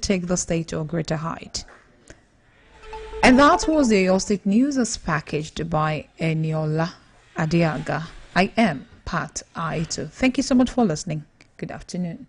take the state to a greater height. And that was the Oyo State News as packaged by Eniola Adiaga. I am Pat Aito. Thank you so much for listening. Good afternoon.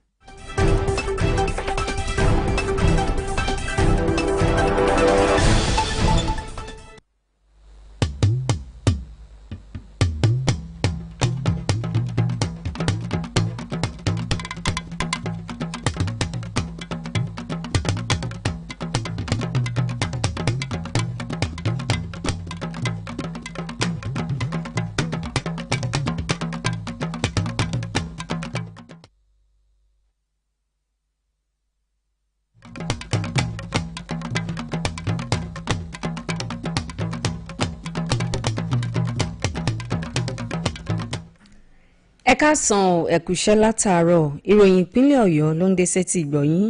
Ẹ̀ka san ẹ̀kúṣẹ́ látàárọ̀ ìròyìn ìpínlẹ̀ Ọ̀yọ́ ló ń dé sétí ìgbọ̀yìn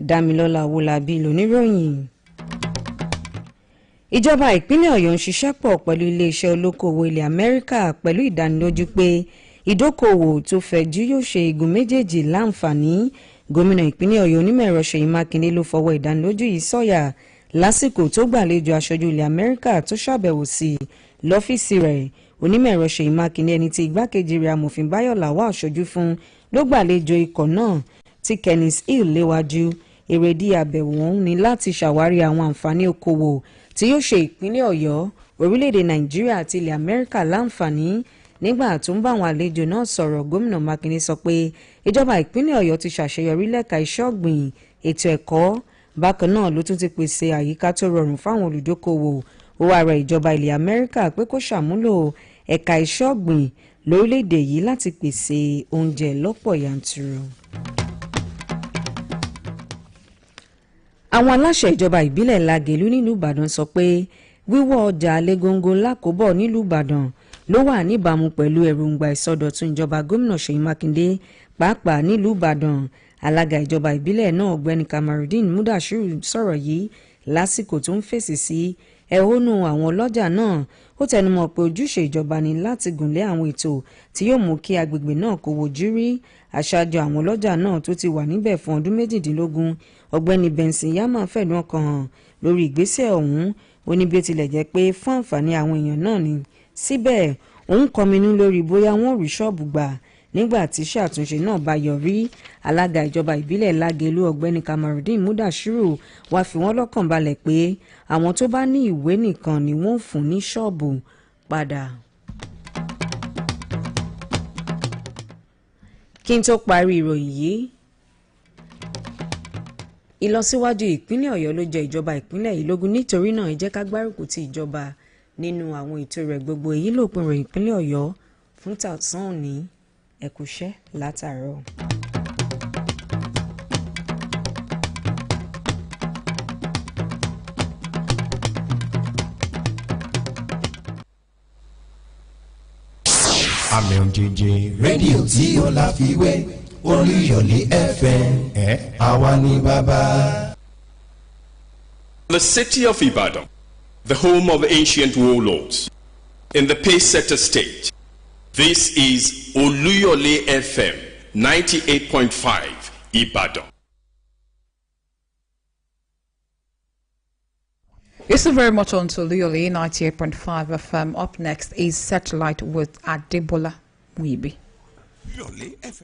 Dámilọ́lá Owólabí lóníròyìn. Ìjọba ìpínlẹ̀ Ọ̀yọ́ ń ṣiṣẹ́ pọ̀ pẹ̀lú ilé-iṣẹ́ olókoòwò ilẹ̀ Amẹ́ríkà pẹ̀lú ìdánilójú pé ìdókòwò tó fẹ̀jú yóò ṣe igun méjèèjì láǹfààní. Gómìnà ìpínlẹ̀ Ọ̀yọ́ Onímọ̀-ẹ̀rọ Ṣèyí Mákindé ló fọwọ́ ìdánilójú yìí sọ̀yà lásìkò tó gbàlejò aṣojú ilẹ̀ Amẹ́ríkà tó ṣàbẹ̀wò sí lọ́fíìsì rẹ̀. Onímọ̀-ẹ̀rọ Ṣèyí Mákindé ẹni tí igbákejì rẹ̀ amòfin Báyọ̀ Làwá aṣojú fún ló gbàlejò ikọ̀ náà tí Kenneth Hill léwájú. Èrèdí àbẹ̀wò ọ̀hún ni láti ṣàwárí àwọn àǹfààní okòwò tí yóò ṣe ìpínlẹ̀ Ọ̀yọ́, orílẹ̀-èdè Nàìjíríà àti ilẹ̀ Amẹ́ríkà láǹfààní. Nígbà tó ń bá àwọn àlejò náà sọ̀rọ̀, Gómìnà Mákindé sọ pé ìjọba ìpínlẹ̀ Ọ̀yọ́ ti ṣàṣeyọrí lẹ́ka iṣẹ́ ọ̀gbìn, ètò ẹ̀kọ́, bákan náà ló tún ti pèsè àyíká tó rọrùn fáwọn olùdókòwò. Ó wá rọ ìjọba ilẹ̀ Amẹ́ríkà pé kó ṣàmúlò ẹ̀ka iṣẹ́ ọ̀gbìn lórílẹ̀‐èdè yìí láti pèsè oúnjẹ lọ́pọ̀ yanturu. Àwọn aláṣẹ ìjọba ìbílẹ̀ Lágelú nílùú Ìbàdàn sọ pé wíwọ́ ọjà Alégóńgó lákòbọ̀ nílùú Ìbàdàn ló wà níbàámu pẹ̀lú èròǹgbà ìsọdọ̀tun ìjọba gómìnà Ṣèyí Mákindé pàápàá nílùú Ìbàdàn. Alága ìjọba ìbílẹ̀ náà Ọ̀gbẹ́ni Kamarudeen Mudashiru sọ̀rọ̀ yìí lásìkò tó ń fèsì sí ẹ̀hónú àwọn ọlọ́jà náà. Ó tẹnumọ́ pé ojúṣe ìjọba ni láti gùnlé àwọn ètò tí yóò mú kí agbègbè náà kó wojú rí. Aṣáájú àwọn ọlọ́jà náà tó ti wà níbẹ̀ fún ọdún 18 Ọ̀gbẹ́ni Benson Yama fẹ̀dùn ọkàn hàn lórí ìgbésẹ̀ ọ̀hún. Ó ní bí ó tilẹ̀ jẹ́ pé fún àǹfààní àwọn èèyàn náà ni síbẹ̀ òun kọminú lórí bóyá wọ́n rí ṣọ́ọ̀bù gbà nígbà tí iṣẹ́ àtúnṣe náà bá yọrí. Alága ìjọba ìbílẹ̀ Lágelú Ọ̀gbẹ́ni Kamarudeen Mudashiru wá fi wọ́n lọ́kàn balẹ̀ pé àwọn tó bá ní ìwé nìkan ni wọ́n fún ní ṣọ́ọ̀bù padà. Kí n tó parí ìròyìn yìí, ìlọsíwájú ìpínlẹ̀ Ọ̀yọ́ ló jẹ ìjọba ìpínlẹ̀ yìí lógún, nítorí náà ẹ jẹ́ ká gbárùkù ti ìjọba nínú àwọn ètò rẹ̀ gbogbo. Èyí lópin ìròyìn ìpínlẹ̀ Ọ̀yọ́ fún tàùsán òní. Ẹ kúṣẹ́ látàárọ̀. Àmì òjèjì rédíò tí ó láfiwé Olúyọ̀lé FM àwa ni bàbá. The city of Ibadan, the home of ancient warlords, in the Pacesetter state, this is Oluyole FM 98.5 Ibadan. It's very much on to Oluyole 98.5 FM. Up next is Searchlight with Adebola Muibi. Oluyole FM.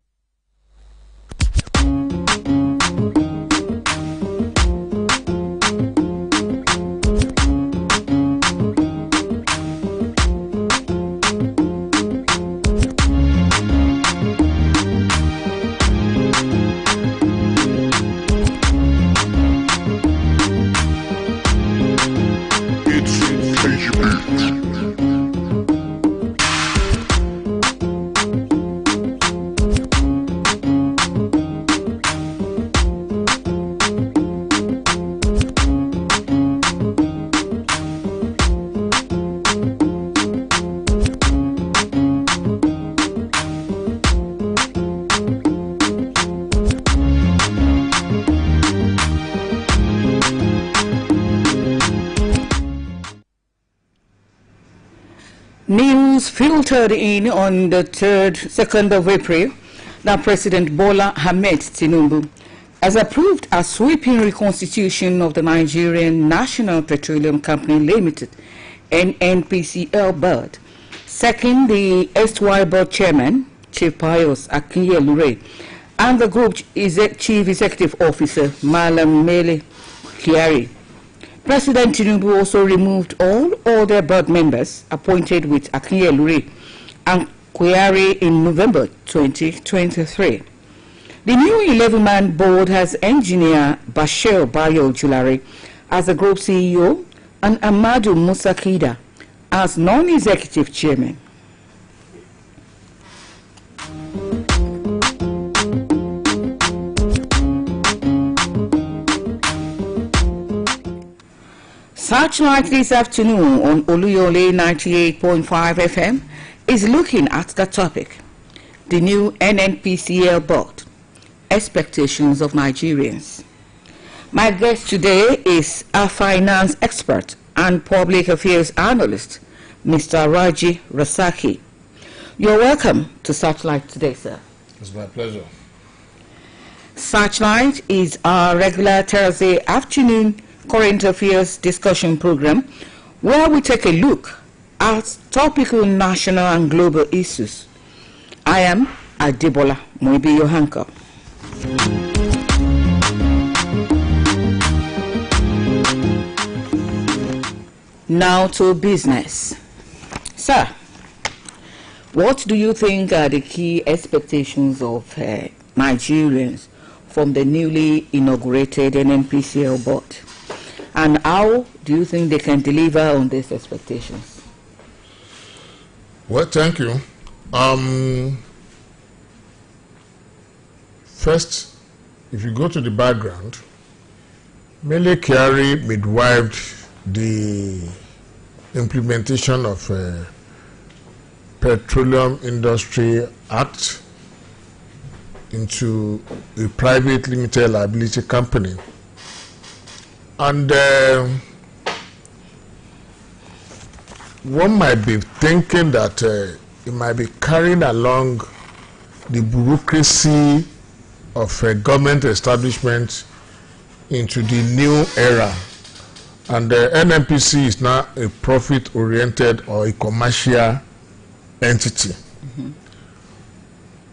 News filtered in on the 2nd of April that President Bola Ahmed Tinubu has approved a sweeping reconstitution of the Nigerian National Petroleum Company Limited, NNPCL board, sacking the erstwhile board chairman, Chief Pius Akinyelure, and the group chief executive officer, Malam Mele Kyari. President Tinubu also removed all other board members appointed with Akinyelure and Kyari in November 2023. The new 11-man board has engineer Bashir Bayo Julare as the group CEO and Amadou Musakida as non-executive chairman. Searchlight this afternoon on Oluyole 98.5 FM is looking at the topic, the new NNPCL board, expectations of Nigerians. My guest today is a finance expert and public affairs analyst, Mr. Raji Rasaki. You're welcome to Searchlight today, sir. It's my pleasure. Searchlight is our regular Thursday afternoon current affairs discussion program where we take a look at topical national and global issues. I am Adebola Moibi Yohanka. Now to business. Sir, what do you think are the key expectations of Nigerians from the newly inaugurated NNPCL board? And how do you think they can deliver on these expectations? Well, thank you. First, if you go to the background, Mele Kyari midwifed the implementation of Petroleum Industry Act into a private limited liability company. And one might be thinking that it might be carrying along the bureaucracy of a government establishment into the new era. And the NNPC is now a profit-oriented or a commercial entity.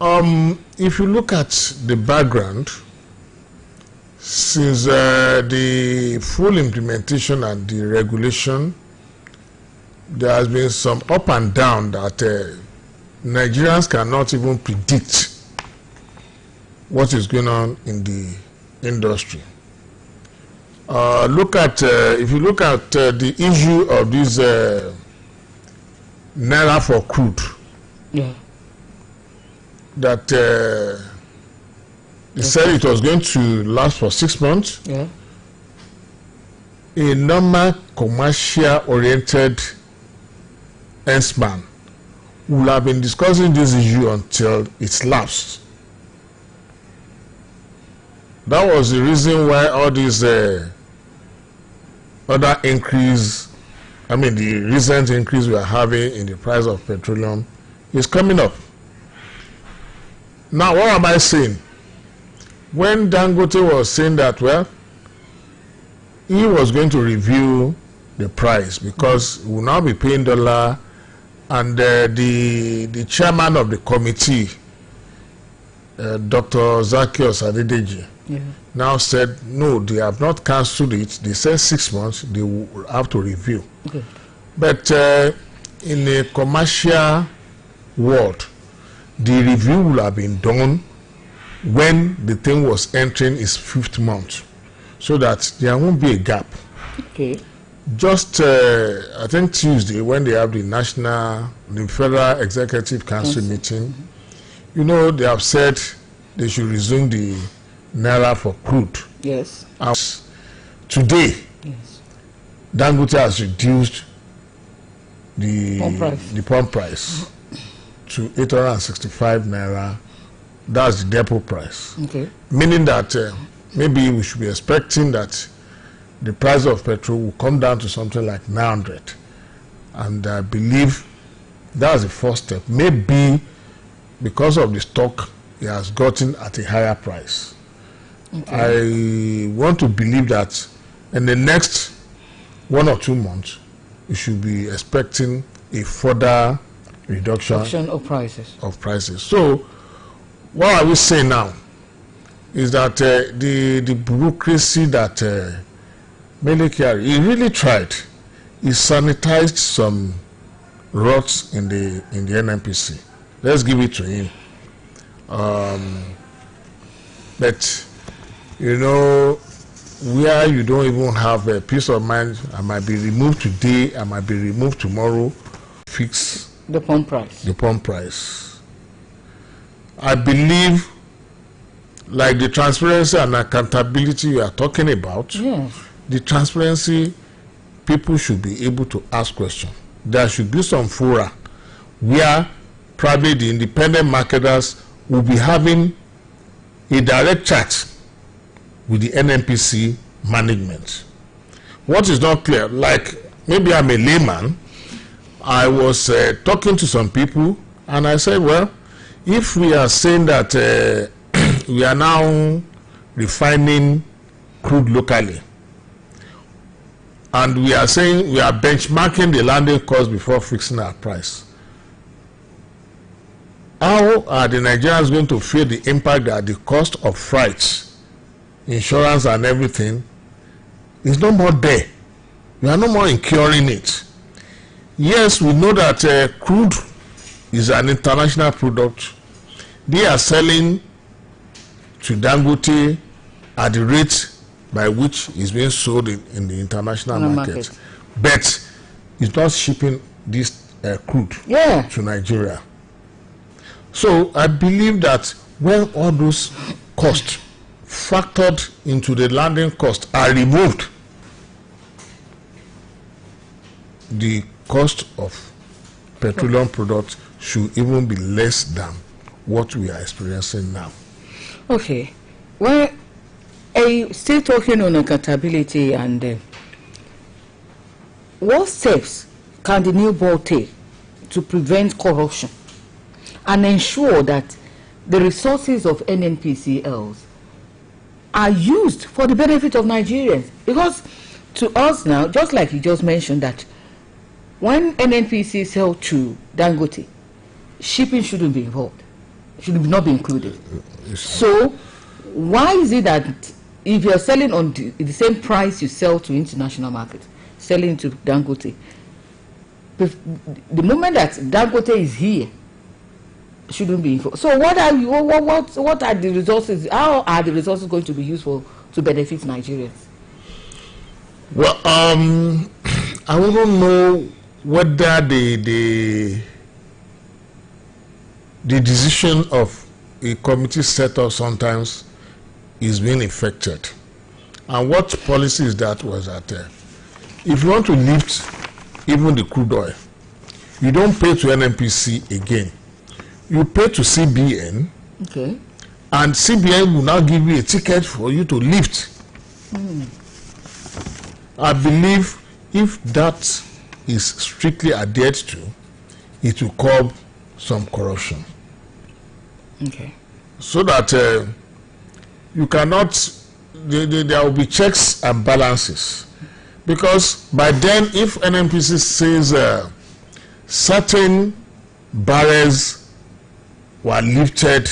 If you look at the background, since the full implementation and the regulation, there has been some up and down that Nigerians cannot even predict what is going on in the industry. If you look at the issue of this naira for crude, that they said it was going to last for 6 months. A normal commercial-oriented ensman will have been discussing this issue until it's lapsed. That was the reason why all these other increase, the recent increase we are having in the price of petroleum is coming up. Now, what am I saying? When Dangote was saying that, well, he was going to review the price because we will now be paying dollar, and the chairman of the committee, Dr. Zacchaeus Adedeji, now said, no, they have not cancelled it. They said 6 months, they will have to review. But in a commercial world, the review will have been done when the thing was entering its 5th month, so that there won't be a gap. Just, I think Tuesday, when they have the Federal Executive Council meeting, they have said they should resume the naira for crude. Today, Dangote has reduced the pump price to 865 naira. That's the depot price. Meaning that maybe we should be expecting that the price of petrol will come down to something like 900. And I believe that's the first step. Maybe because of the stock, it has gotten at a higher price. I want to believe that in the next 1 or 2 months, you should be expecting a further reduction of prices. So, what I will say now is that the bureaucracy that Mele Kyari, he really tried. He sanitized some rots in the NNPC. Let's give it to him. But you know, where you don't even have a peace of mind, I might be removed today, I might be removed tomorrow. Fix the pump price. The pump price. I believe, like the transparency and accountability you are talking about, the transparency, people should be able to ask questions. There should be some fora where probably the independent marketers will be having a direct chat with the NNPC management. What is not clear, like maybe I'm a layman, I was talking to some people and I said, well, if we are saying that we are now refining crude locally, and we are saying we are benchmarking the landing cost before fixing our price, how are the Nigerians going to feel the impact that the cost of freight, insurance and everything is no more there? We are no more incurring it. Yes, we know that crude is an international product. They are selling to Dangote at the rate by which it's being sold in the international market. But it's not shipping this crude to Nigeria. So I believe that when all those costs factored into the landing cost are removed, the cost of petroleum products should even be less than what we are experiencing now. Okay. Well, still talking on accountability, and what steps can the new board take to prevent corruption and ensure that the resources of NNPCLs are used for the benefit of Nigerians? Because to us now, just like you just mentioned, that when NNPC sell to Dangote, shipping shouldn't be involved, should not be included. So why is it that if you're selling on the same price you sell to international market, selling to Dangote, the moment that Dangote is here, shouldn't be involved? So what are the resources? How are the resources going to be useful to benefit Nigerians? Well, I wouldn't know whether the decision of a committee set up sometimes is being effected. And what policy is that was that if you want to lift even the crude oil, you don't pay to NNPC again. You pay to CBN, and CBN will now give you a ticket for you to lift. I believe if that is strictly adhered to, it will curb some corruption. So that you cannot, there will be checks and balances. Because by then, if NNPC says certain barrels were lifted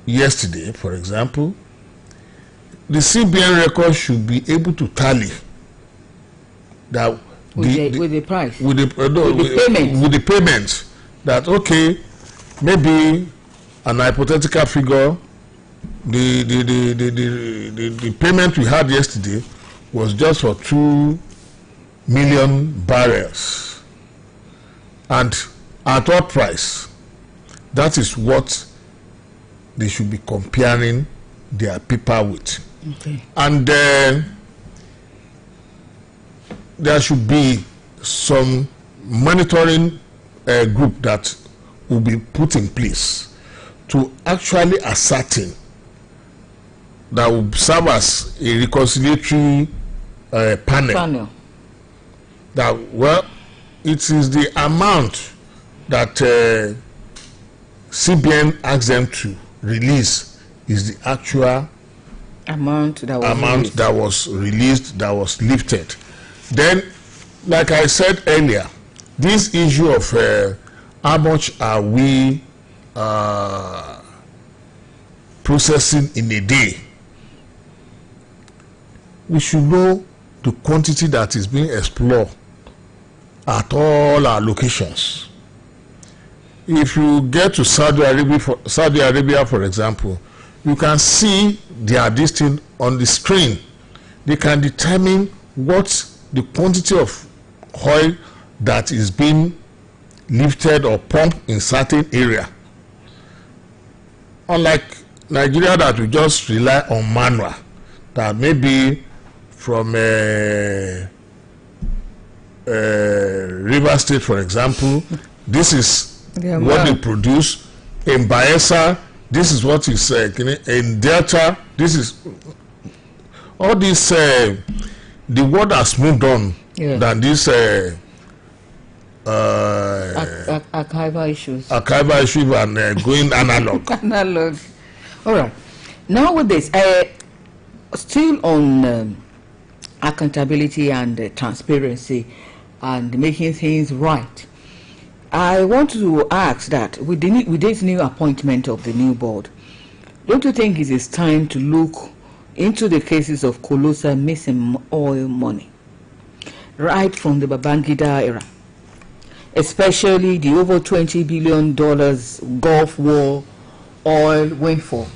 yesterday, for example, the CBN record should be able to tally that with the price, with the payment, that okay, maybe an hypothetical figure, the payment we had yesterday was just for 2 million barrels, and at what price? That is what they should be comparing their paper with. And there should be some monitoring group that will be put in place to actually ascertain, that will serve as a reconciliatory panel. That, well, it is the amount that CBN asks them to release is the actual amount that was released, that was lifted. Then, like I said earlier, this issue of how much are we processing in a day, we should know the quantity that is being explored at all our locations. If you get to Saudi Arabia, for example, you can see their distance on the screen. They can determine what the quantity of oil that is being lifted or pumped in certain area. Unlike Nigeria, that we just rely on manual, that maybe from River State, for example, this is what they produce. In Bayelsa, this is what is in Delta. This is all this. The world has moved on than this archival issues. Archival issues and going analog. Analog. All right. Now with this, still on accountability and transparency and making things right, I want to ask that with this new appointment of the new board, don't you think it is time to look into the cases of colossal missing oil money right from the Babangida era, especially the over $20 billion Gulf War oil windfall?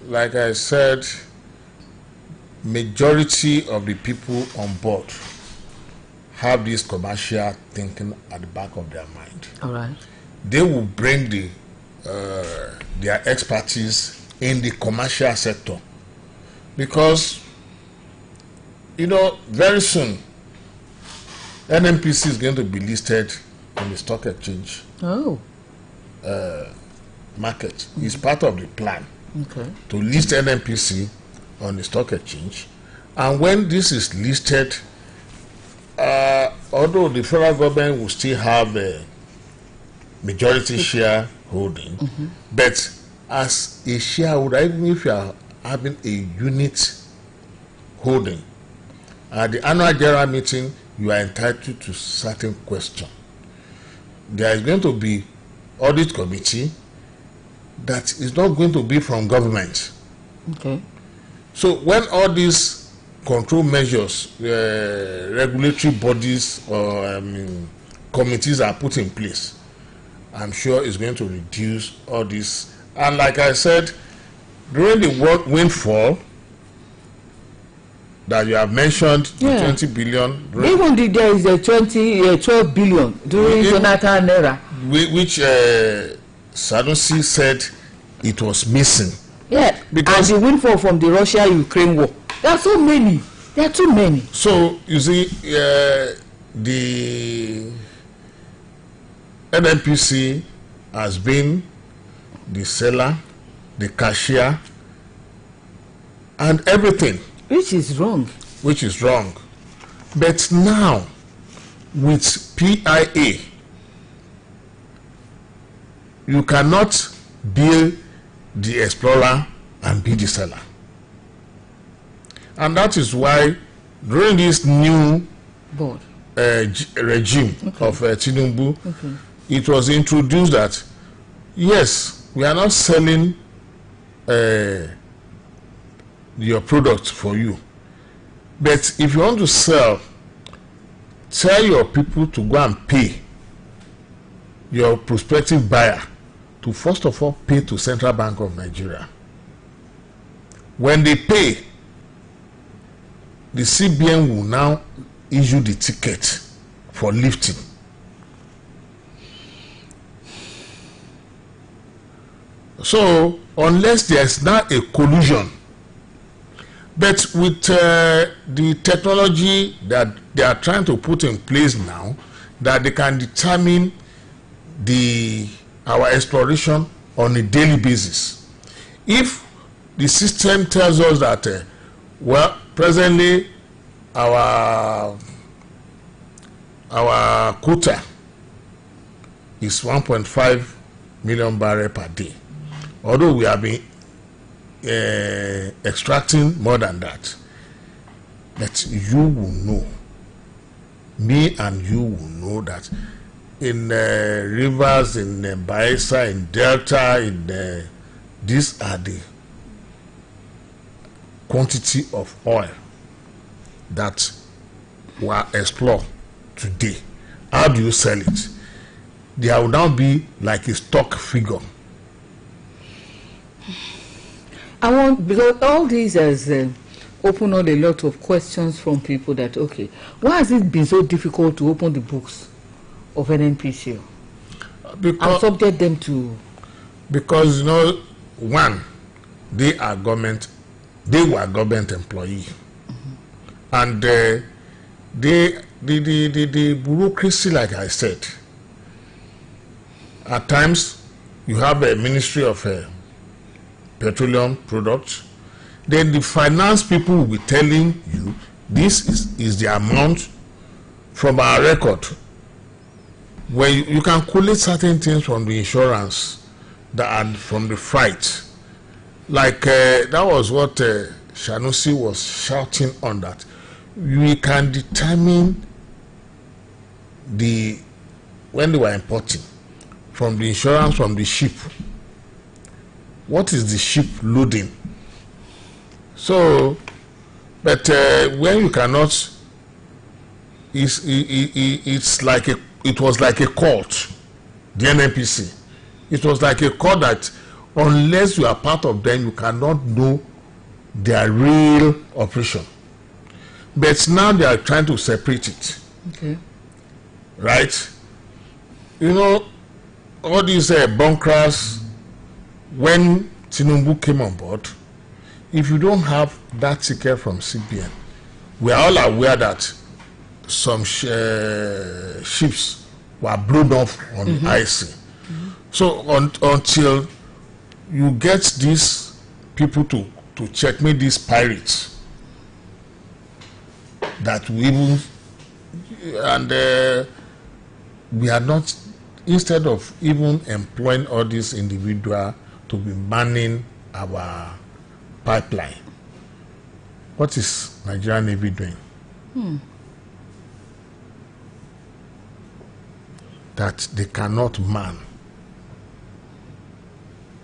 Like I said, majority of the people on board have this commercial thinking at the back of their mind. All right. They will bring their expertise in the commercial sector, because very soon NNPC is going to be listed on the stock exchange market. It's part of the plan to list NNPC on the stock exchange, and when this is listed, although the federal government will still have a majority share holding, but as a shareholder, even if you are having a unit holding, at the annual general meeting, you are entitled to certain questions. There is going to be audit committee that is not going to be from government. Okay. So when all these control measures, regulatory bodies or committees are put in place, I'm sure it's going to reduce all this. And like I said, during the world windfall that you have mentioned, the 20 billion. Even there is a 12 billion during Jonathan era, which Sanusi said it was missing. Yeah, because and the windfall from the Russia-Ukraine war. There are so many. There are too many. So you see, the NNPC has been the seller, the cashier, and everything. Which is wrong. But now, with PIA, you cannot be the explorer and be the seller. And that is why during this new board regime of Tinubu, it was introduced that yes, we are not selling your product for you, but if you want to sell, tell your people to go and pay your prospective buyer to first of all pay to Central Bank of Nigeria. When they pay, the CBN will now issue the ticket for lifting. So unless there is now a collusion, but with the technology that they are trying to put in place now, that they can determine our exploration on a daily basis. If the system tells us that well, presently our quota is 1.5 million barrels per day. Although we have been extracting more than that. But you will know, me and you will know that in rivers, in Bayelsa, in Delta, these are the quantity of oil that were explored today. How do you sell it? There will now be like a stock figure. Because all these has opened up a lot of questions from people that, okay, why has it been so difficult to open the books of NNPCL and subject them to? Because, you know, one, they were government employee. And the bureaucracy, like I said, at times you have a Ministry of Petroleum Products, then the finance people will be telling you this is the amount from our record. When you can collect certain things from the insurance and from the freight, like that was what Shanusi was shouting on, that we can determine when they were importing from the insurance from the ship, what is the ship loading. So, but when you cannot, it's like it was like a cult, the NNPC. It was like a cult that unless you are part of them, you cannot know their real operation. But now they are trying to separate it. Okay. Right? You know, all these bunkers, when Tinubu came on board, if you don't have that ticket from CBN, we are all aware that some ships were blown off on the IC. So until you get these people to checkmate these pirates, that we even, and we are not, instead of even employing all these individuals to be manning our pipeline, what is Nigerian Navy doing? That they cannot man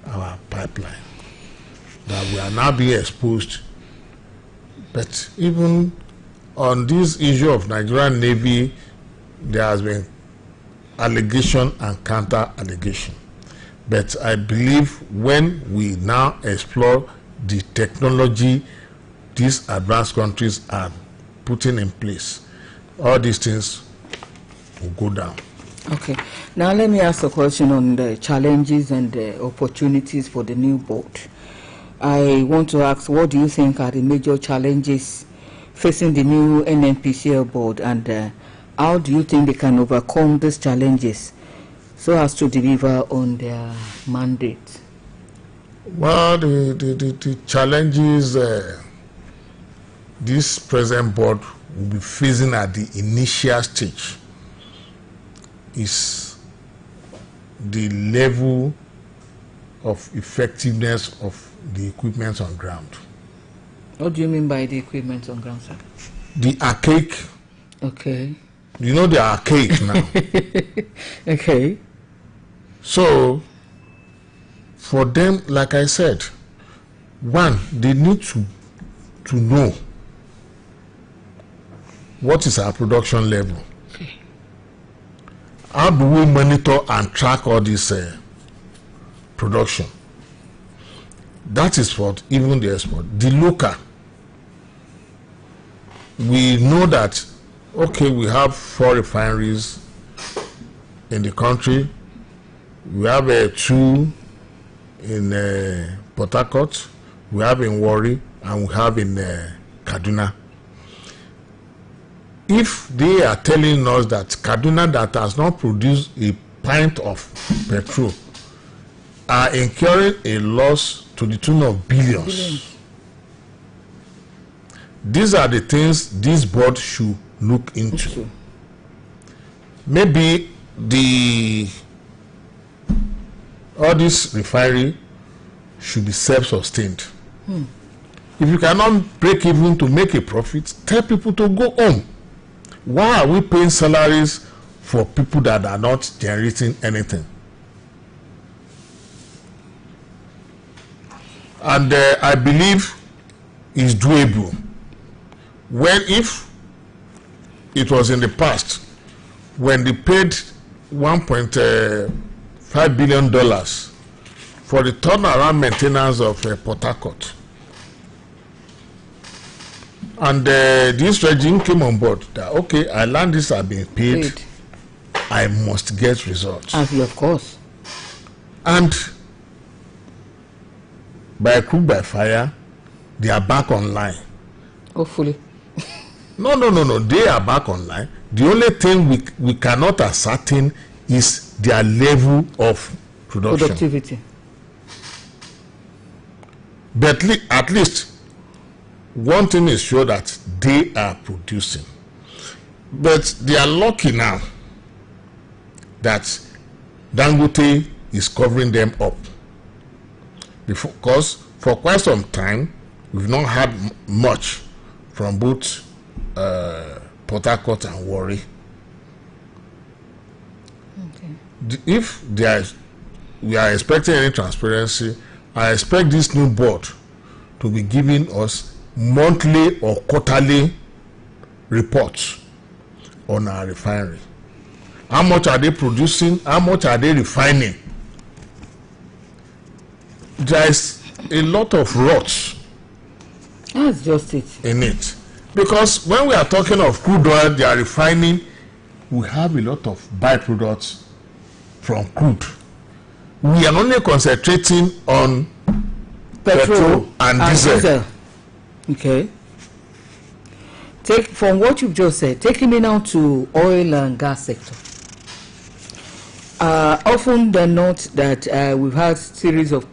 our pipeline, that we are now being exposed. But even on this issue of Nigerian Navy, there has been allegation and counter allegation. But I believe when we now explore the technology these advanced countries are putting in place, all these things will go down. Okay. Now let me ask a question on the challenges and the opportunities for the new board. I want to ask, what do you think are the major challenges facing the new NNPCL board, and how do you think they can overcome these challenges so as to deliver on their mandate? Well, the challenges this present board will be facing at the initial stage is the level of effectiveness of the equipment on ground. What do you mean by the equipment on ground, sir? The archaic. Okay. You know they are archaic now. Okay. So, for them, like I said, one, they need to know what is our production level. Okay. How do we monitor and track all this production? That is for even the export. The local, we know that, okay, we have 4 refineries in the country. We have 2 in Port Harcourt, we have in Warri, and we have in Kaduna. If they are telling us that Kaduna, that has not produced a pint of petrol, are incurring a loss to the tune of billions. These are the things this board should look into. Maybe the all this refinery should be self-sustained. If you cannot break even to make a profit, tell people to go home. Why are we paying salaries for people that are not generating anything? And I believe it's doable. When if it was in the past, when they paid $1.5 billion for the turnaround maintenance of Port Harcourt, and this regime came on board that, okay, our land is being paid, I must get results. Of course. And by crook, by fire, they are back online. Hopefully. No. They are back online. The only thing we cannot ascertain is their level of productivity. But at least one thing is sure, that they are producing. But they are lucky now that Dangote is covering them up. Because for quite some time, we've not had much from both Port Harcourt and Warri. Okay. If we are expecting any transparency, I expect this new board to be giving us monthly or quarterly reports on our refinery. How much are they producing? How much are they refining? There is a lot of rot. That's just it. In it. Because when we are talking of crude oil, they are refining, we have a lot of byproducts from crude. We are only concentrating on petrol and diesel. Okay. From what you've just said, taking me now to oil and gas sector. Often they note that we've had series of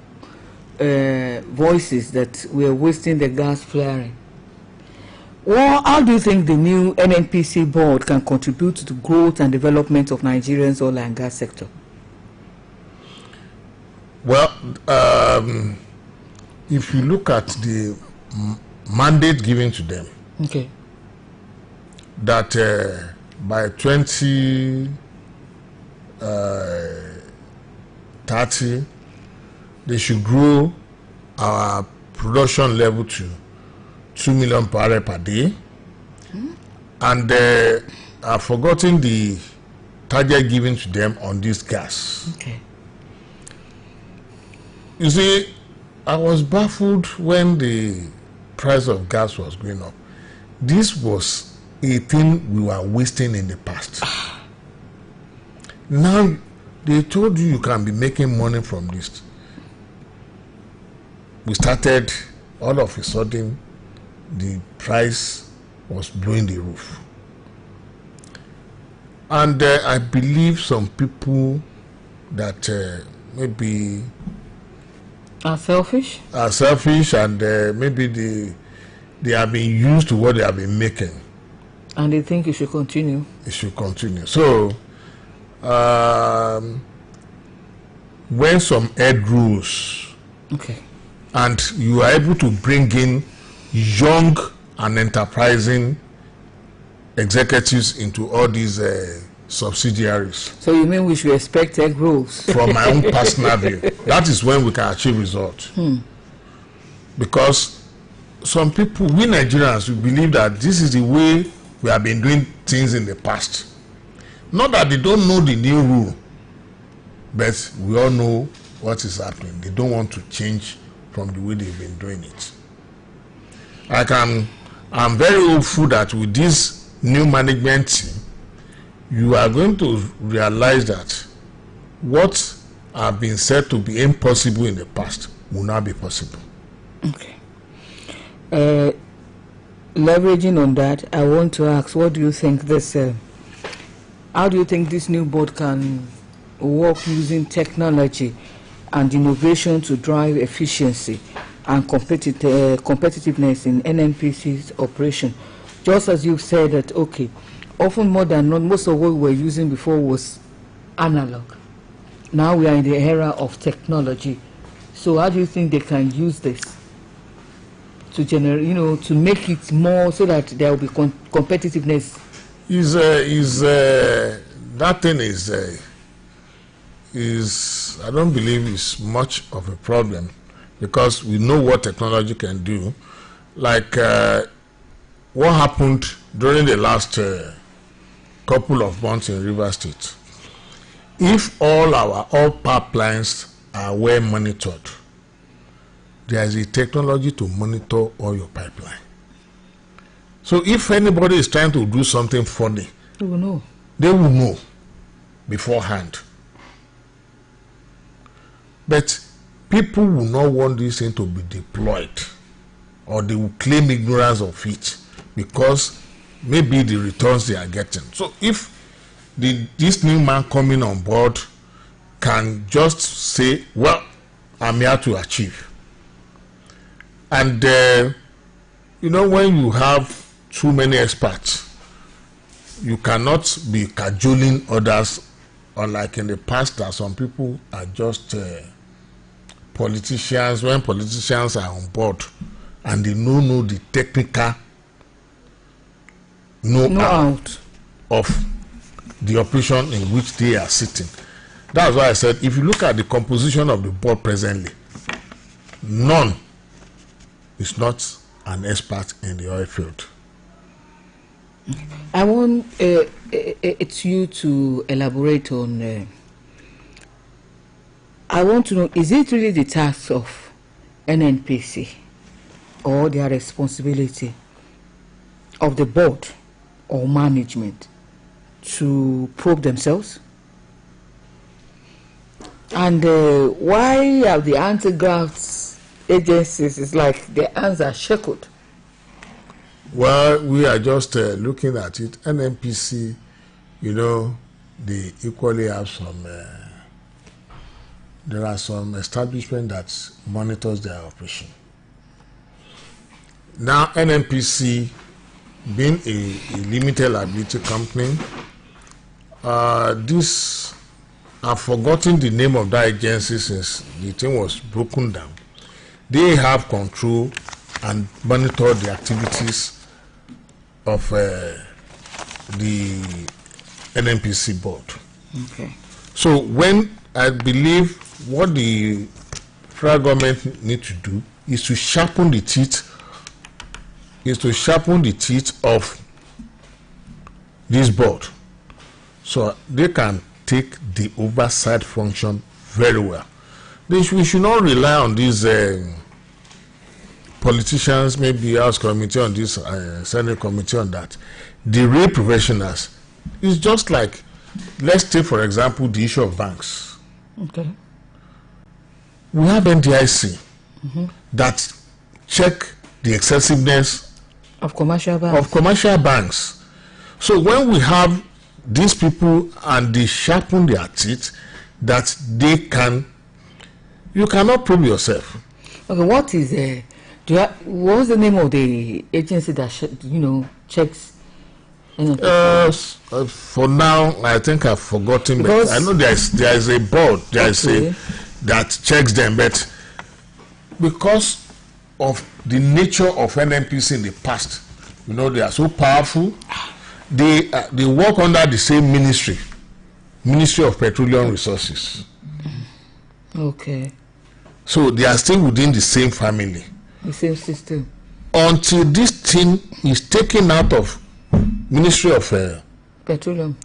voices that we are wasting the gas flaring. Well, how do you think the new NNPC board can contribute to the growth and development of Nigeria's oil and gas sector? Well, if you look at the mandate given to them, okay, that by 2030 they should grow our production level to 2 million barrels per day, and I've forgotten the target given to them on this gas. Okay. You see, I was baffled when the price of gas was going up. This was a thing we were wasting in the past. Now they told you can be making money from this. We started, all of a sudden the price was blowing the roof. And I believe some people that maybe are selfish, and maybe they have been used to what they have been making, and they think it should continue. So when some head rules, okay, and you are able to bring in young and enterprising executives into all these subsidiaries. So you mean we should expect egg rolls? From my own personal view, that is when we can achieve results. Because some people, we Nigerians, we believe that this is the way we have been doing things in the past. Not that they don't know the new rule, but we all know what is happening. They don't want to change from the way they've been doing it. I'm very hopeful that with this new management team, you are going to realize that what have been said to be impossible in the past will now be possible. Okay. Leveraging on that, I want to ask, what do you think how do you think this new board can work using technology and innovation to drive efficiency and competitiveness in NNPC's operation? Just as you've said that, okay, often more than not, most of what we were using before was analog. now we are in the era of technology. So how do you think they can use this to generate, to make it more so that there will be competitiveness? That thing is I don't believe is much of a problem, because we know what technology can do. Like what happened during the last couple of months in Rivers State. If all pipelines are well monitored, there is a technology to monitor all your pipeline. So if anybody is trying to do something funny, they will know. They will know beforehand. But people will not want this thing to be deployed, or they will claim ignorance of it because maybe the returns they are getting. So if this new man coming on board can just say, well, I'm here to achieve. And when you have too many experts, you cannot be cajoling others, unlike in the past that some people are just politicians. When politicians are on board and they know the technical know-out of the operation in which they are sitting. That's why I said, if you look at the composition of the board presently, none is not an expert in the oil field. I want it's you to elaborate on. I want to know, is it really the task of NNPC or their responsibility of the board or management to probe themselves? And why are the anti-graft agencies, it's like their hands are shackled? Well, we are just looking at it. NNPC, they equally have some, there are some establishment that monitors their operation. Now, NNPC, being a limited liability company, I've forgotten the name of that agency since the thing was broken down. They have control and monitor the activities of the NNPC board. Okay. So when I believe what the federal government need to do is to sharpen the teeth, of this board, so they can take the oversight function very well. We should not rely on these politicians, maybe House committee on this, Senate committee on that. The real professionals is just like, let's take for example the issue of banks. Okay. We have NDIC that check the excessiveness of commercial banks. So when we have these people and they sharpen their teeth, that they can, you cannot prove yourself. Okay, what is what's the name of the agency that checks? For now, I think I've forgotten, but I know there is a board, that checks them, but because of the nature of NNPC in the past, they are so powerful. They work under the same Ministry of Petroleum Resources. Okay. So they are still within the same family, the same system. Until this thing is taken out of Ministry of Petroleum,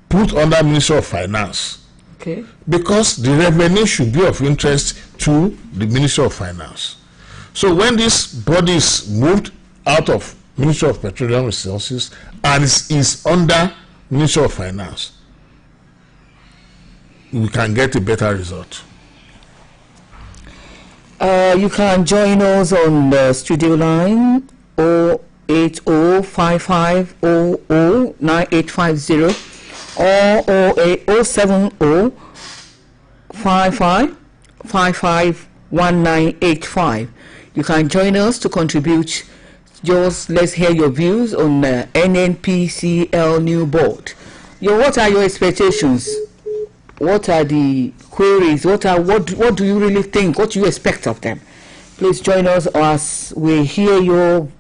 put under Ministry of Finance. Okay. Because the revenue should be of interest to the Ministry of Finance. So when this body is moved out of Ministry of Petroleum Resources and is under Ministry of Finance, we can get a better result. You can join us on the studio line 08055009850 or 07055551985. You can join us to contribute. Just let's hear your views on the NNPCL new board. What are your expectations What are the queries? What do you really think? What do you expect of them? Please join us as we hear you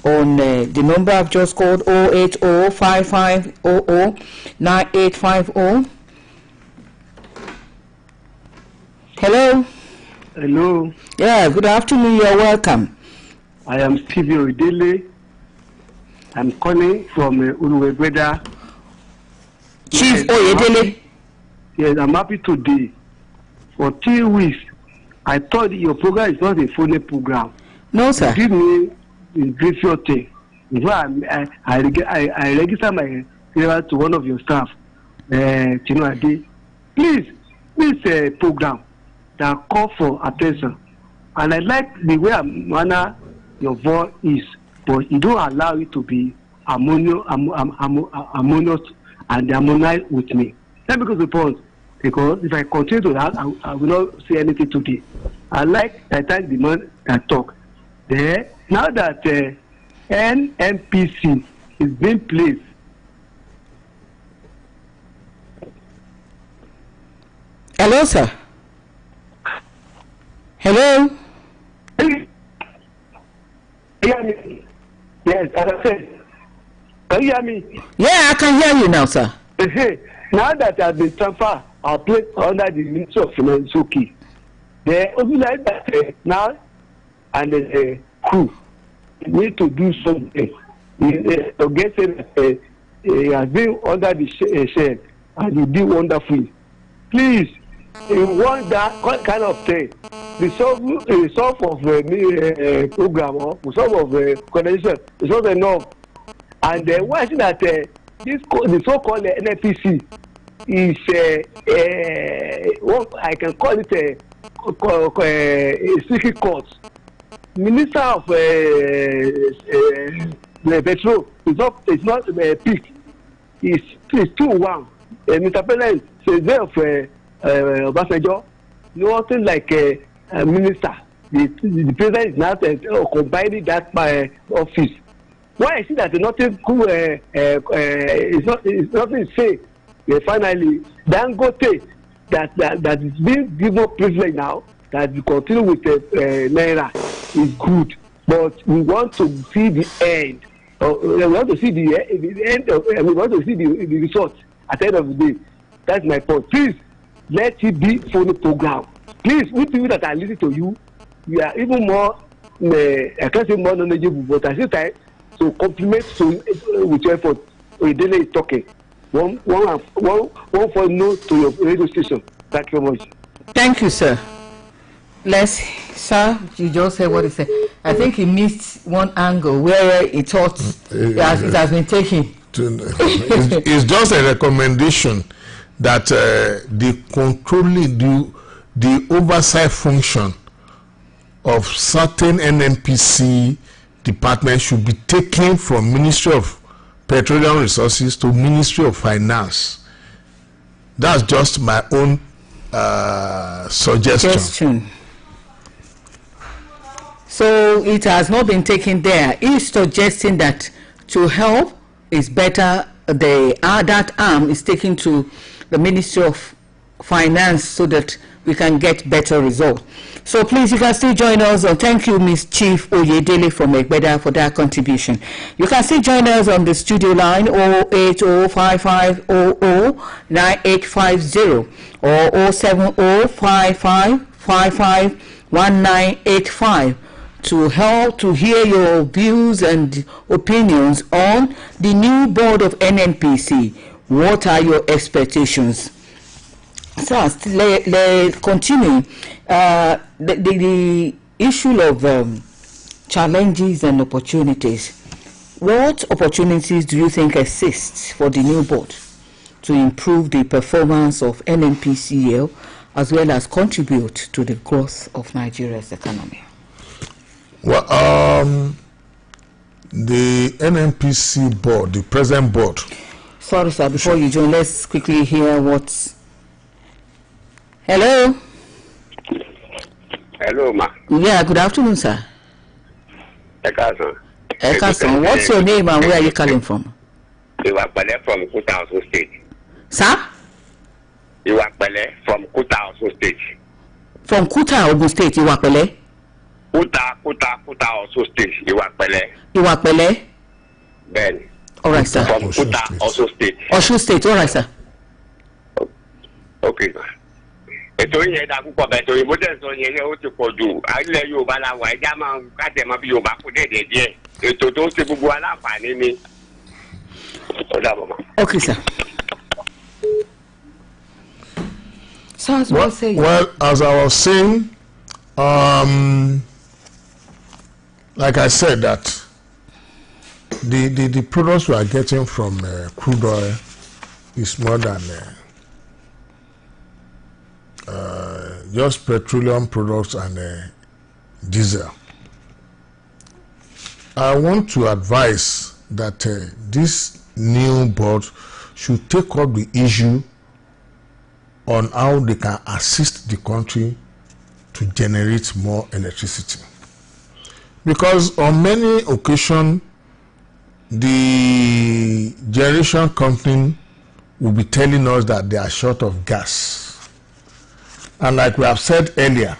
on the number I've just called 08055009850. Hello. Hello. Yeah, good afternoon. You're welcome. I am Stevie Oydele. I'm calling from Oluyole. Chief Oyedele. Yes, I'm happy today. For 3 weeks, I thought your program is not a phone program. No, sir. You give me a great thing. Before I register my favor to one of your staff, Chinuade. Please, this program that call for attention. And I like the way your voice is, but you don't allow it to be harmonious and harmonize with me. Let me go to the point, because if I continue to that, I will not say anything today. I thank the man that talk. Now that NNPC is being placed. Hello, sir. Hello. Hear me? Yes, as I said. Can you hear me? Yeah, I can hear you now, sir. Now that I've been transferred, I'll place under the Ministry of Finance. Okay. The like that now and the crew need to do something. To get that he has been under the shell and he did wonderfully. Please, you want that kind of thing. The solve of program or the solve of connection is not enough. And why is it that the so-called NNPC is what I can call it a secret court. Minister of petrol is not peak. It's 2-1. Mr. President says there of Obasanjo, nothing like a minister. The president is not combining that office. Why is it that nothing cool? It's nothing safe. Finally, Dangote that is being given privilege now that we continue with Naira is good, but we want to see the end. We want to see the end of. We want to see the result at the end of the day. That's my point. Please let it be phone program. Please, we people that are listening to you, we are even more. I can't say more knowledgeable, but at the same time, to compliment with your effort. Oyedele is talking. One for no to your radio station. Thank you very much. Thank you, sir. Sir, you just said what he said. I think he missed one angle where he thought it has been taken. It's just a recommendation that the controlling, the oversight function of certain NNPC departments should be taken from Ministry of Petroleum Resources to Ministry of Finance. That's just my own suggestion. So it has not been taken there. He's suggesting that to help is better. That arm is taken to the Ministry of Finance so that we can get better results. So please, you can still join us. Thank you, Ms. Chief Oyedele from Egbeda, for that contribution. You can still join us on the studio line 08055009850 or 07055551985 to help to hear your views and opinions on the new board of NNPC. What are your expectations? So continue the issue of challenges and opportunities. What opportunities do you think exist for the new board to improve the performance of NNPCL as well as contribute to the growth of Nigeria's economy? Well, the NNPC board, the present board. Sorry, sir, before you join, let's quickly hear what's... Hello? Hello, ma. Yeah, good afternoon, sir. Ekason. Ekason, what's your name and where are you calling from? We are from Kutasu State. Sir? Iwapele from Kuta, Osun State. From Kuta, Ogun State, Iwapele. Kuta, Osun State, Iwapele. Ben. All right, sir. From Kuta, Osun State. Osun State, all right, sir. Okay. Ètò yẹn dá púpọ̀ bẹ́ẹ̀ torí bó tẹ̀ sọ yẹn ó ti pọ̀ jù ilẹ̀ Yorùbá la wà ẹja máa ń kájẹ̀ mọ́ bí Yorùbá kú déédéé díẹ̀ ètò tó ń ṣe gbogbo aláǹfààní ni. Okay, sir. Well, as I was saying, like I said, that the products we are getting from crude oil is more than just petroleum products and diesel. I want to advise that this new board should take up the issue on how they can assist the country to generate more electricity. Because on many occasions, the generation company will be telling us that they are short of gas. And like we have said earlier,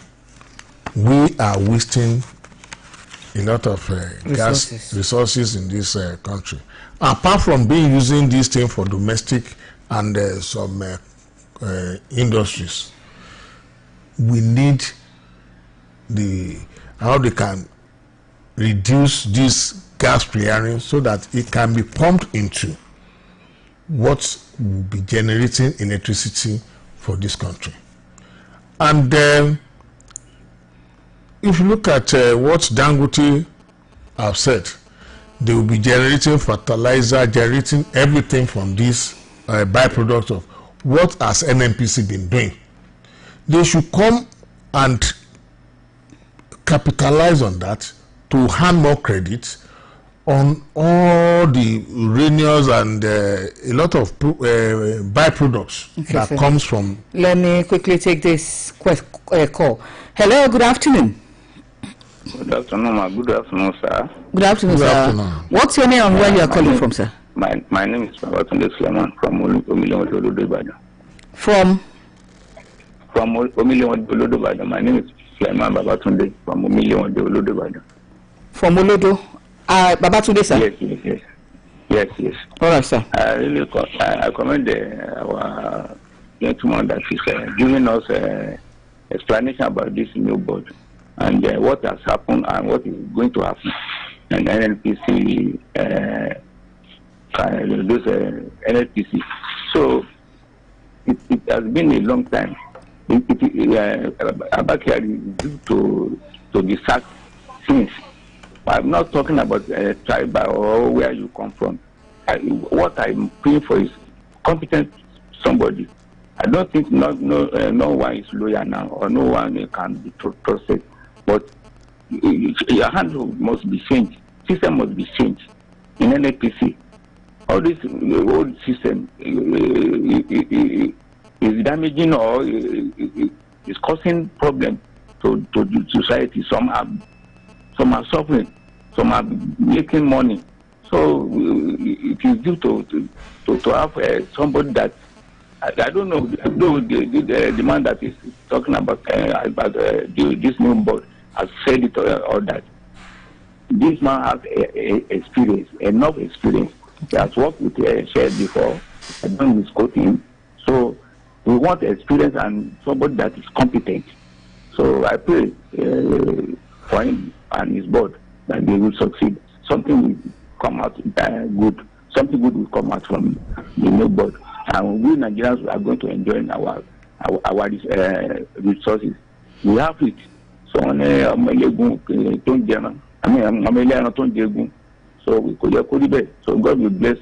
we are wasting a lot of gas resources in this country. Apart from being using this thing for domestic and some industries, we need how they can reduce this gas flaring so that it can be pumped into what will be generating electricity for this country. And if you look at what Dangote have said, they will be generating fertilizer, generating everything from this byproduct of what has NNPC been doing. They should come and capitalize on that to hand more credit on all the uraniums and a lot of byproducts that comes from. Let me quickly take this call. Hello, good afternoon. Good afternoon, ma. Good afternoon, sir. Good afternoon, sir. What's your name and where you are calling from, sir? My name is Babatunde Suleiman from Oluyole. From Oluyole. My name is Suleiman Babatunde from Oluyole. From Olodo. Babatunde, sir? Yes. All right, sir. I commend our gentleman that is giving us explanation about this new board and what has happened and what is going to happen. And NNPC, NNPC. So it has been a long time. Abakari is due to be sacked since. I'm not talking about tribal or where you come from. What I'm praying for is competent somebody. I don't think no one is loyal now or no one can be trusted. But your handle must be changed. System must be changed in NAPC. All this old system is damaging or is causing problems to the society. Some are suffering, some are making money. So it is due to have somebody that I don't know. The man that is talking about this new board has said it all that. This man has enough experience. He has worked with shared before. I don't misquote him. So we want experience and somebody that is competent. So I pray for him and his board that they will succeed. Something will come out good. Something good will come out from the new board. And we Nigerians are going to enjoy our resources. We have it. So so God will bless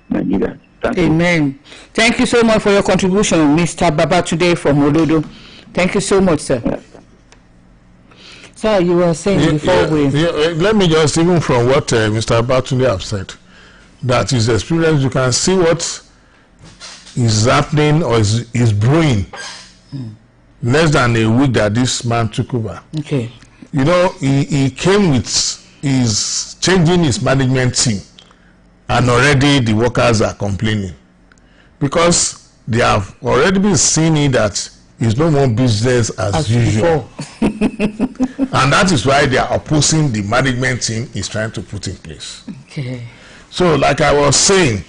Nigeria. Amen. Thank you so much for your contribution, Mr. Babatunde from Olodo. Thank you so much, sir. Yeah. Sir, you were saying let me just, even from what Mr. Babatunde have said, that his experience, you can see what is happening or is brewing less than a week that this man took over. Okay. You know, he came with his changing his management team, and already the workers are complaining because they have already been seeing it that it's no more business as usual. And that is why they are opposing the management team is trying to put in place. Okay. So, like I was saying,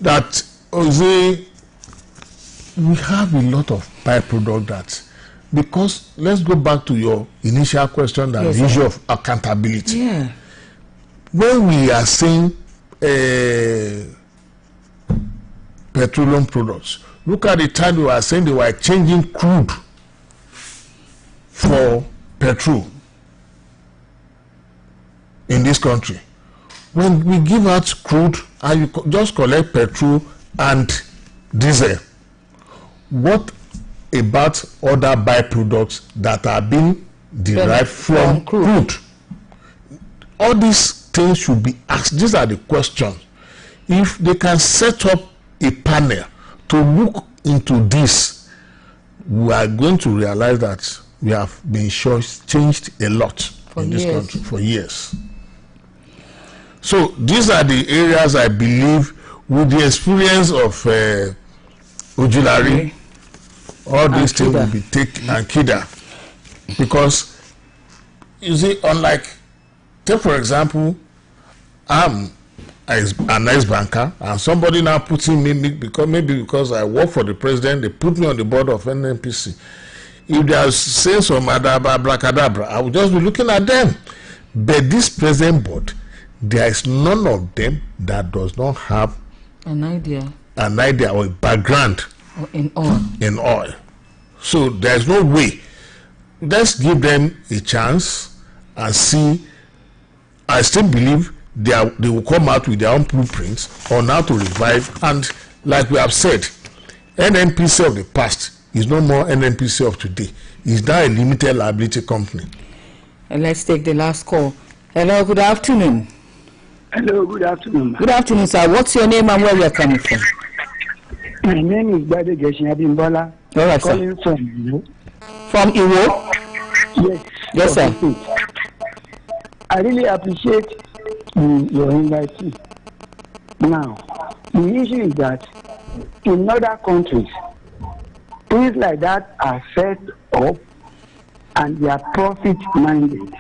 that Jose, we have a lot of byproduct that, because let's go back to your initial question, that the issue of accountability. Yeah. When we are saying petroleum products, look at the time we were saying they were exchanging crude for petrol in this country. When we give out crude and you just collect petrol and diesel, what about other byproducts that are being derived from crude? All these things should be asked. These are the questions. If they can set up a panel to look into this, we are going to realize that we have been changed a lot in this country for years. So these are the areas I believe, with the experience of Ojulari, all these things will be taken, and Kida, because you see, unlike, take for example, I'm a nice banker, and somebody now putting me because I work for the president, they put me on the board of NNPC. If they are saying some abracadabra, I will just be looking at them. But this present board, there is none of them that does not have an idea or a background in oil. So there is no way. Let's give them a chance and see. I still believe they will come out with their own blueprints on how to revive. And like we have said, NNPC of the past is no more NNPC of today. It's now a limited liability company. And let's take the last call. Hello, good afternoon. Hello, good afternoon. Good afternoon, sir. What's your name and where you are coming from? My name is Bade Geshin Abimbola. All right, calling sir. From Iwo. From Iwo? Yes. Yes, sir. I really appreciate your invite. Now, the issue is that in other countries, things like that are set up and they are profit-minded.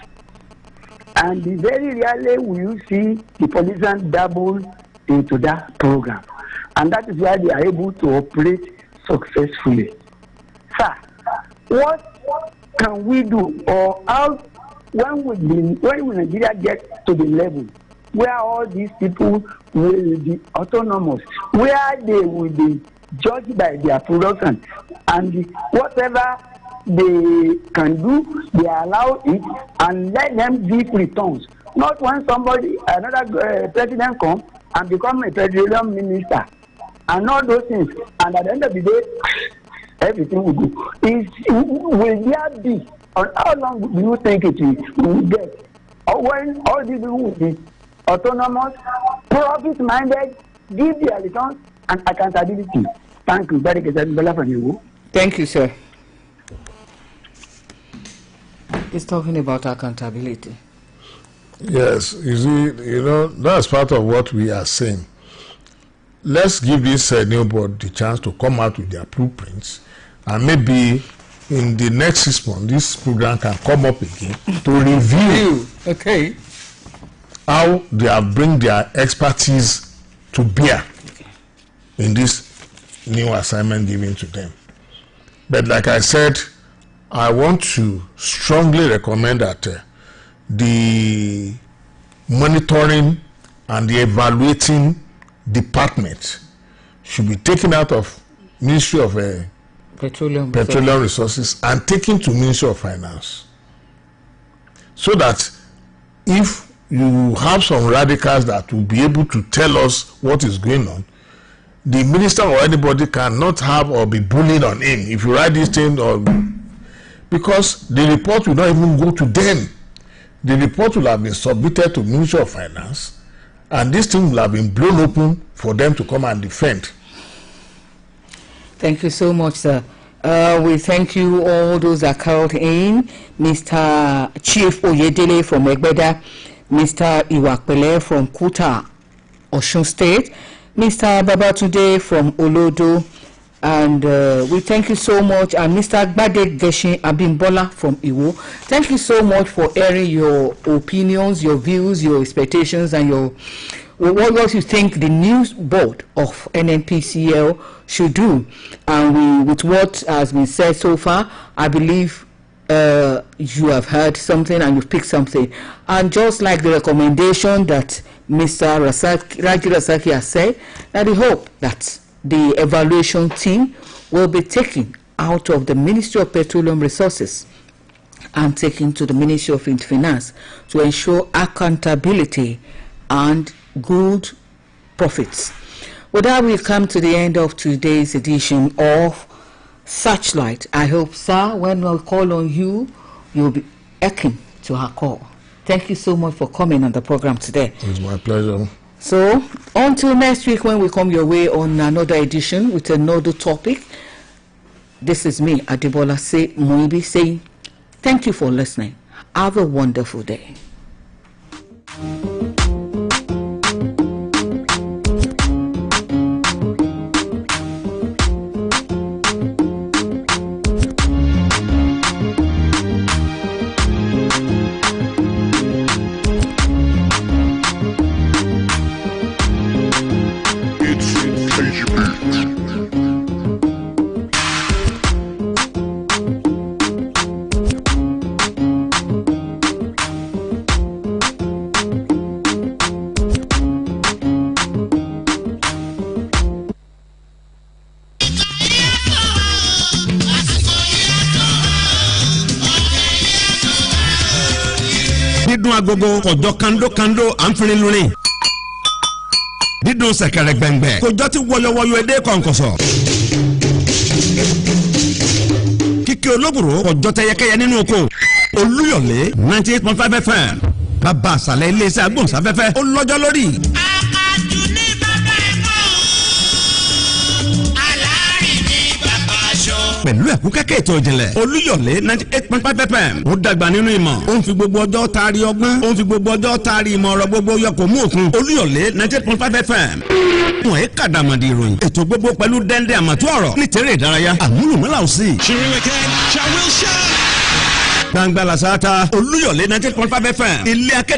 And very rarely will you see the politicians dabble into that program. And that is why they are able to operate successfully. Sir, what can we do, or how, when will Nigeria get to the level where all these people will be autonomous, where they will be judged by their production, and whatever they can do, they allow it, and let them give returns. Not when another president comes and become a petroleum minister, and all those things, and at the end of the day, everything will go. Will there be, or how long do you think it will get? Or when all these people will be autonomous, profit-minded, give their returns and accountability. Thank you. Very good. Thank you, sir. He's talking about accountability. Yes, you see, that's part of what we are saying. Let's give this new board the chance to come out with their blueprints, and maybe in the next 6 months, this program can come up again to review how they have bring their expertise to bear in this new assignment given to them. But like I said, I want to strongly recommend that the monitoring and the evaluating department should be taken out of Ministry of Petroleum Resources and taken to Ministry of Finance, so that if you have some radicals that will be able to tell us what is going on, the minister or anybody cannot have or be bullied on him if you write this thing, or because the report will not even go to them. The report will have been submitted to Ministry of Finance, and this thing will have been blown open for them to come and defend. Thank you so much, sir. We thank you all those that called in. Mr. Chief Oyedele from Egbeda, Mr. Iwakpele from Kuta, Osun State, Mr. Babatunde from Olodo, And we thank you so much. And Mr. Gbade Geshin Abimbola from Iwo, thank you so much for airing your opinions, your views, your expectations, and your what you think the news board of NNPCL should do. And with what has been said so far, I believe you have heard something and you've picked something. And just like the recommendation that Mr. Raji Rasaki has said, that we hope that the evaluation team will be taken out of the Ministry of Petroleum Resources and taken to the Ministry of Finance to ensure accountability and good profits. With that, we've come to the end of today's edition of Searchlight. I hope, sir, when we call on you, you'll be echoing to our call. Thank you so much for coming on the program today. It's my pleasure. So, until next week when we come your way on another edition with another topic, this is me, Adebola Muibi, saying thank you for listening. Have a wonderful day. agogo kọjọ kando àǹfìrin lórí dídùn sẹ̀kẹ̀rẹ̀ gbẹ̀ngbẹ̀ kọjọ ti wọyọwọyọ èdè kọ̀ǹkọ̀sọ̀ kíkẹ́ olóbùrò kọjọ tẹyẹkẹyẹ nínú oko Olúyọ̀lé 98.5 FM bàbá àṣàlẹ̀ iléeṣẹ́ agbóhùnsáfẹ́fẹ́ ó lọ́jọ́ lórí. pẹ̀lú ẹ̀kú kẹ́kẹ́ ètò ìjìnlẹ̀ Olúyọ̀lé 98.5 FM ó dàgbà nínú ìmọ̀ ó ń fi gbogbo ọjọ́ taari ọgbọ́n ó ń fi gbogbo ọjọ́ taari ìmọ̀ ọ̀rọ̀ gbogbo yọkọ̀ mú òkun Olúyọ̀lé 98.5 FM wọ́n ẹ̀ kàdàmọ̀dì ìròyìn ètò gbogbo pẹ̀lú dẹ́ndẹ́ àmàtú ọ̀rọ̀ nítorí ìdárayá àmúlùmọ́lá òsì. gbangba lasata Olúyọ̀lé 98.5 FM ilé akẹ́